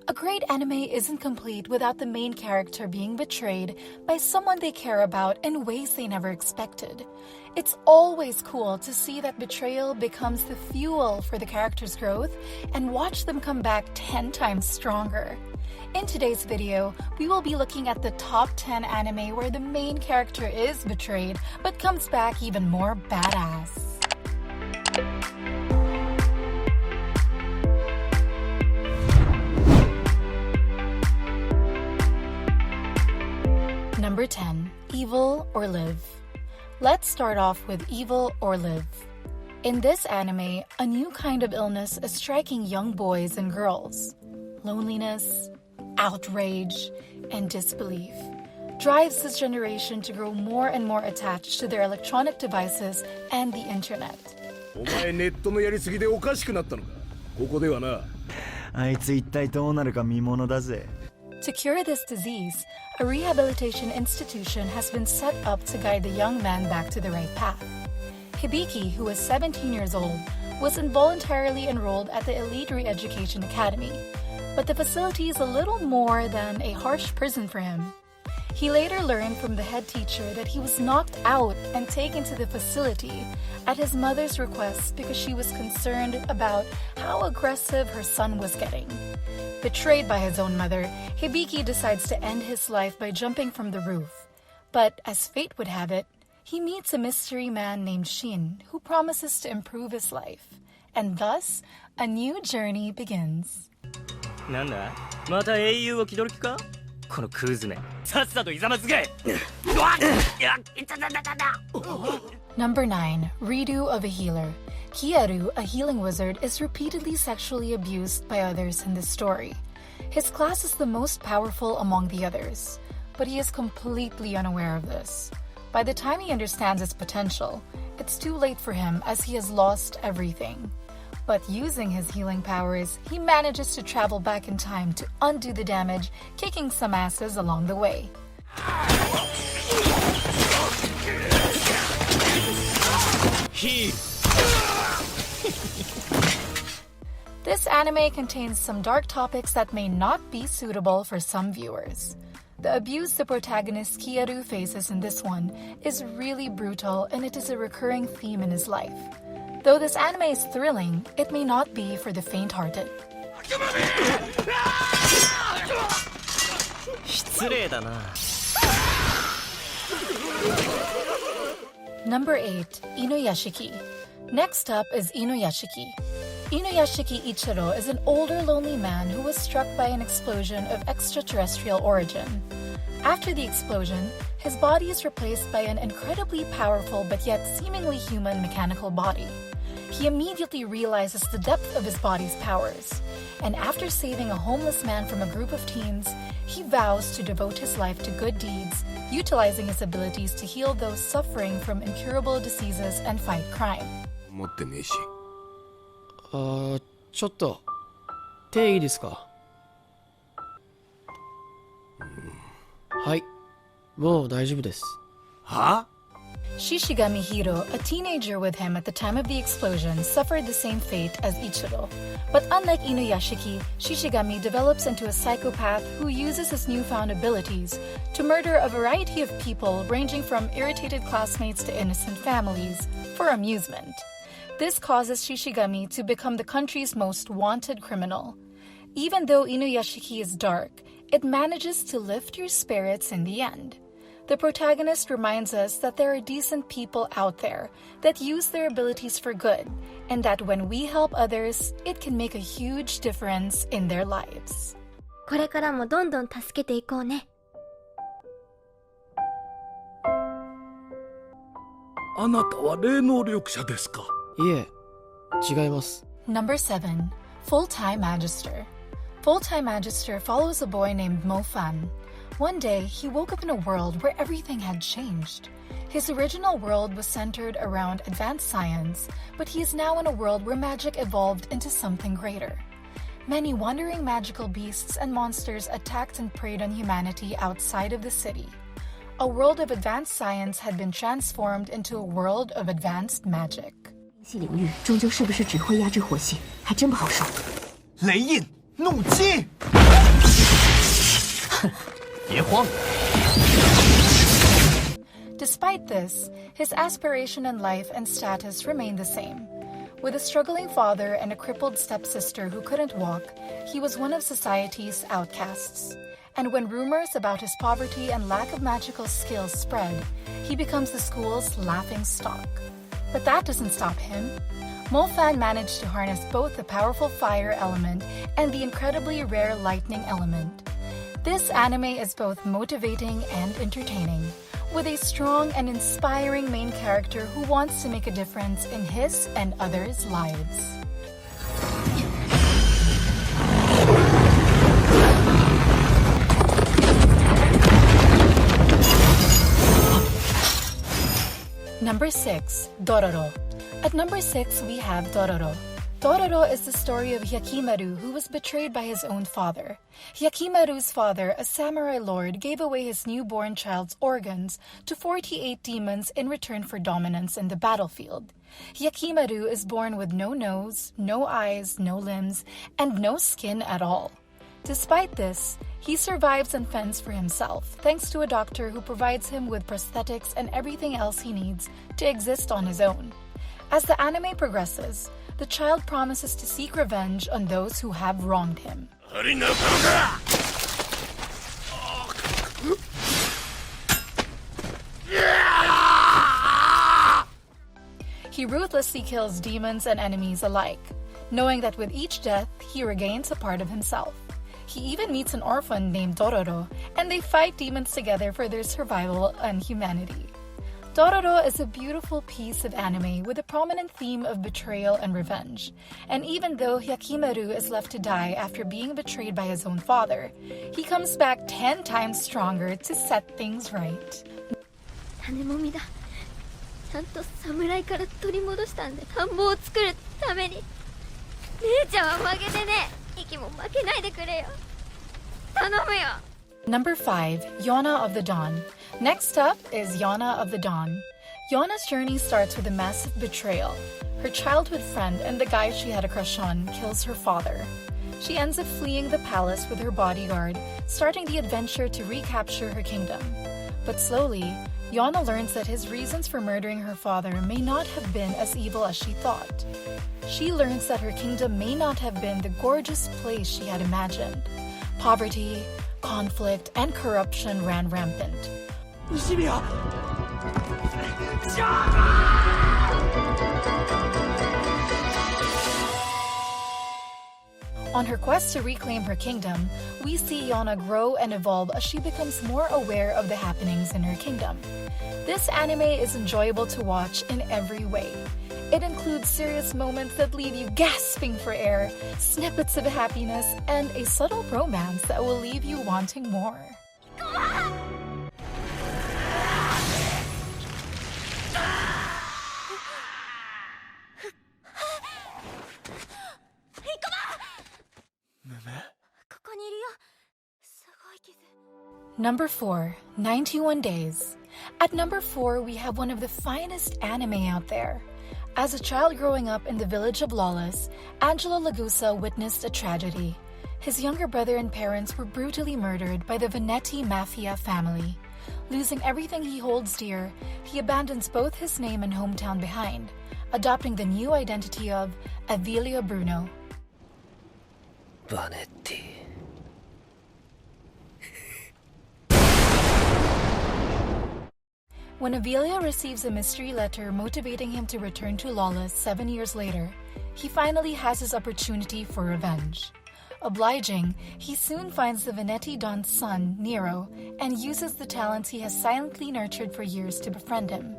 A great anime isn't complete without the main character being betrayed by someone they care about in ways they never expected. It's always cool to see that betrayal becomes the fuel for the character's growth and watch them come back 10 times stronger. In today's video, we will be looking at the top 10 anime where the main character is betrayed but comes back even more badass. Number 10. Evil or Live. Let's start off with Evil or Live. In this anime, a new kind of illness is striking young boys and girls. Loneliness, outrage, and disbelief drives this generation to grow more and more attached to their electronic devices and the internet. To cure this disease, a rehabilitation institution has been set up to guide the young man back to the right path. Hibiki, who is 17 years old, was involuntarily enrolled at the Elite Re-Education Academy, but the facility is a little more than a harsh prison for him. He later learned from the head teacher that he was knocked out and taken to the facility at his mother's request because she was concerned about how aggressive her son was getting. Betrayed by his own mother, Hibiki decides to end his life by jumping from the roof. But as fate would have it, he meets a mystery man named Shin who promises to improve his life. And thus, a new journey begins. Number 9. Redo of a Healer. Kiaru, a healing wizard, is repeatedly sexually abused by others in this story. His class is the most powerful among the others, but he is completely unaware of this. By the time he understands its potential, it's too late for him as he has lost everything. But using his healing powers, he manages to travel back in time to undo the damage, kicking some asses along the way. This anime contains some dark topics that may not be suitable for some viewers. The abuse the protagonist Kiaru faces in this one is really brutal, and it is a recurring theme in his life. Though this anime is thrilling, it may not be for the faint-hearted. Number 8. Inuyashiki. Next up is Inuyashiki. Inuyashiki Ichiro is an older lonely man who was struck by an explosion of extraterrestrial origin. After the explosion, his body is replaced by an incredibly powerful but yet seemingly human mechanical body. He immediately realizes the depth of his body's powers, and after saving a homeless man from a group of teens, he vows to devote his life to good deeds, utilizing his abilities to heal those suffering from incurable diseases and fight crime. ちょっと手いいですか？はい、もう大丈夫です。は？ Shishigami Hiro, a teenager with him at the time of the explosion, suffered the same fate as Ichiro. But unlike Inuyashiki, Shishigami develops into a psychopath who uses his newfound abilities to murder a variety of people ranging from irritated classmates to innocent families for amusement. This causes Shishigami to become the country's most wanted criminal. Even though Inuyashiki is dark, it manages to lift your spirits in the end. The protagonist reminds us that there are decent people out there that use their abilities for good, and that when we help others, it can make a huge difference in their lives. これからもどんどん助けていこうね。あなたは霊能力者ですか？いえ、違います。Number 7. Full-Time Magister. Full-Time Magister follows a boy named Mo-Fan. One day, he woke up in a world where everything had changed. His original world was centered around advanced science, but he is now in a world where magic evolved into something greater. Many wandering magical beasts and monsters attacked and preyed on humanity outside of the city. A world of advanced science had been transformed into a world of advanced magic. 系领域终究是不是只会压制火系，还真不好说。雷印怒击！别慌。 Despite this, his aspiration in life and status remained the same. With a struggling father and a crippled stepsister who couldn't walk, he was one of society's outcasts. And when rumors about his poverty and lack of magical skills spread, he becomes the school's laughing stock. But that doesn't stop him. Molfan managed to harness both the powerful fire element and the incredibly rare lightning element. This anime is both motivating and entertaining, with a strong and inspiring main character who wants to make a difference in his and others' lives. Number 6. Dororo. At number 6, we have Dororo. Dororo is the story of Hyakimaru, who was betrayed by his own father. Hyakimaru's father, a samurai lord, gave away his newborn child's organs to 48 demons in return for dominance in the battlefield. Hyakimaru is born with no nose, no eyes, no limbs, and no skin at all. Despite this, he survives and fends for himself, thanks to a doctor who provides him with prosthetics and everything else he needs to exist on his own. As the anime progresses, the child promises to seek revenge on those who have wronged him. He ruthlessly kills demons and enemies alike, knowing that with each death, he regains a part of himself. He even meets an orphan named Dororo, and they fight demons together for their survival and humanity. Dororo is a beautiful piece of anime with a prominent theme of betrayal and revenge. And even though Hyakimaru is left to die after being betrayed by his own father, he comes back 10 times stronger to set things right. 種もみだ。ちゃんと侍から取り戻したんで田んぼを作るために。姉ちゃんは負けてね。息も負けないでくれよ。頼むよ。Number 5. Yona of the Dawn. Next up is Yona of the Dawn. Yona's journey starts with a massive betrayal. Her childhood friend and the guy she had a crush on kills her father. She ends up fleeing the palace with her bodyguard, starting the adventure to recapture her kingdom. But slowly, Yona learns that his reasons for murdering her father may not have been as evil as she thought. She learns that her kingdom may not have been the gorgeous place she had imagined. Poverty, conflict, and corruption ran rampant. On her quest to reclaim her kingdom, we see Yona grow and evolve as she becomes more aware of the happenings in her kingdom. This anime is enjoyable to watch in every way. It includes serious moments that leave you gasping for air, snippets of happiness, and a subtle romance that will leave you wanting more. Number 4. 91 Days. At number 4, we have one of the finest anime out there. As a child growing up in the village of Lawless, Angelo Lagusa witnessed a tragedy. His younger brother and parents were brutally murdered by the Venetti mafia family. Losing everything he holds dear, he abandons both his name and hometown behind, adopting the new identity of Avilio Bruno. Vanetti. When Avilio receives a mystery letter motivating him to return to Lawless 7 years later, he finally has his opportunity for revenge. Obliging, he soon finds the Venetti Don's son, Nero, and uses the talents he has silently nurtured for years to befriend him.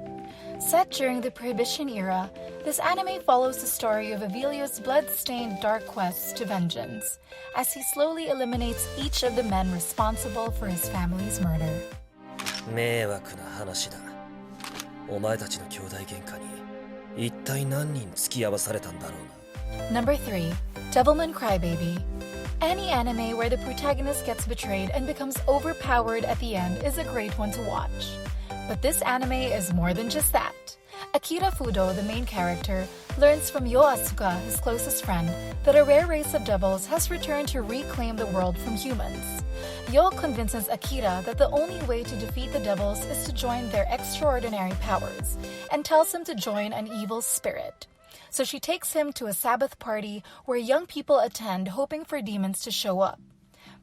Set during the Prohibition era, this anime follows the story of Avilio's blood-stained dark quests to vengeance, as he slowly eliminates each of the men responsible for his family's murder. 迷惑な話だ。お前たちの兄弟喧嘩に一体何人付き合わされたんだろうな。 Number 3. Devilman Crybaby. Any anime where the protagonist gets betrayed and becomes overpowered at the end is a great one to watch. But this anime is more than just that. Akira Fudo, the main character, learns from Yoasuka, his closest friend, that a rare race of devils has returned to reclaim the world from humans. Yo convinces Akira that the only way to defeat the devils is to join their extraordinary powers, and tells him to join an evil spirit. So she takes him to a Sabbath party where young people attend hoping for demons to show up.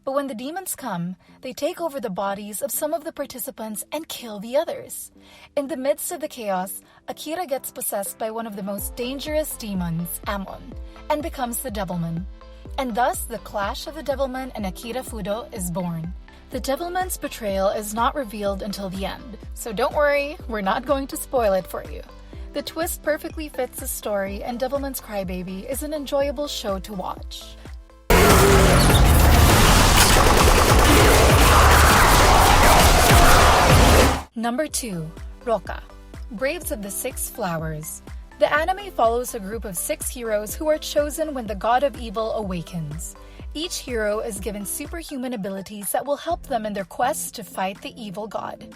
But when the demons come, they take over the bodies of some of the participants and kill the others. In the midst of the chaos, Akira gets possessed by one of the most dangerous demons, Amon, and becomes the Devilman. And thus, the clash of the Devilman and Akira Fudo is born. The Devilman's betrayal is not revealed until the end, so don't worry, we're not going to spoil it for you. The twist perfectly fits the story, and Devilman's Crybaby is an enjoyable show to watch. Number 2. ROKKA, Braves of the Six Flowers. The anime follows a group of 6 heroes who are chosen when the god of evil awakens. Each hero is given superhuman abilities that will help them in their quest to fight the evil god.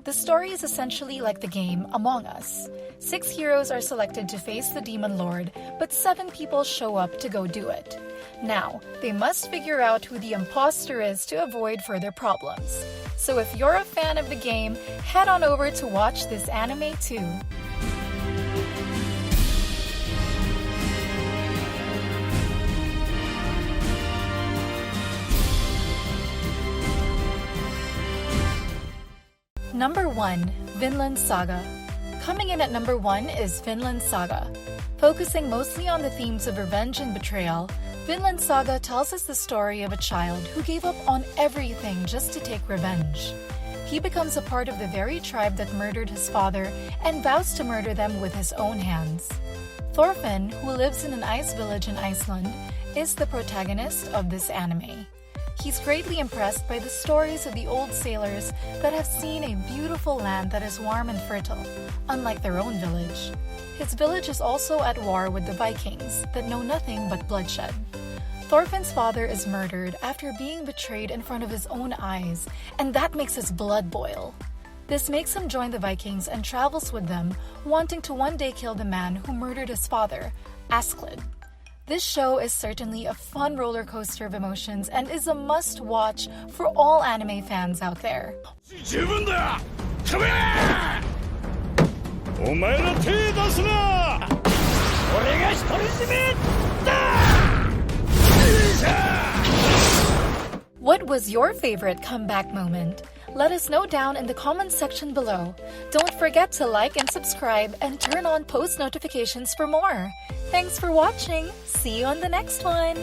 The story is essentially like the game Among Us. 6 heroes are selected to face the demon lord, but 7 people show up to go do it. Now, they must figure out who the imposter is to avoid further problems. So if you're a fan of the game, head on over to watch this anime too. Number 1. Vinland Saga. Coming in at number 1 is Vinland Saga. Focusing mostly on the themes of revenge and betrayal, Vinland Saga tells us the story of a child who gave up on everything just to take revenge. He becomes a part of the very tribe that murdered his father and vows to murder them with his own hands. Thorfinn, who lives in an ice village in Iceland, is the protagonist of this anime. He's greatly impressed by the stories of the old sailors that have seen a beautiful land that is warm and fertile, unlike their own village. His village is also at war with the Vikings that know nothing but bloodshed. Thorfinn's father is murdered after being betrayed in front of his own eyes, and that makes his blood boil. This makes him join the Vikings and travels with them, wanting to one day kill the man who murdered his father, Asklid. This show is certainly a fun roller coaster of emotions and is a must-watch for all anime fans out there. What was your favorite comeback moment? Let us know down in the comments section below. Don't forget to like and subscribe and turn on post notifications for more. Thanks for watching. See you on the next one.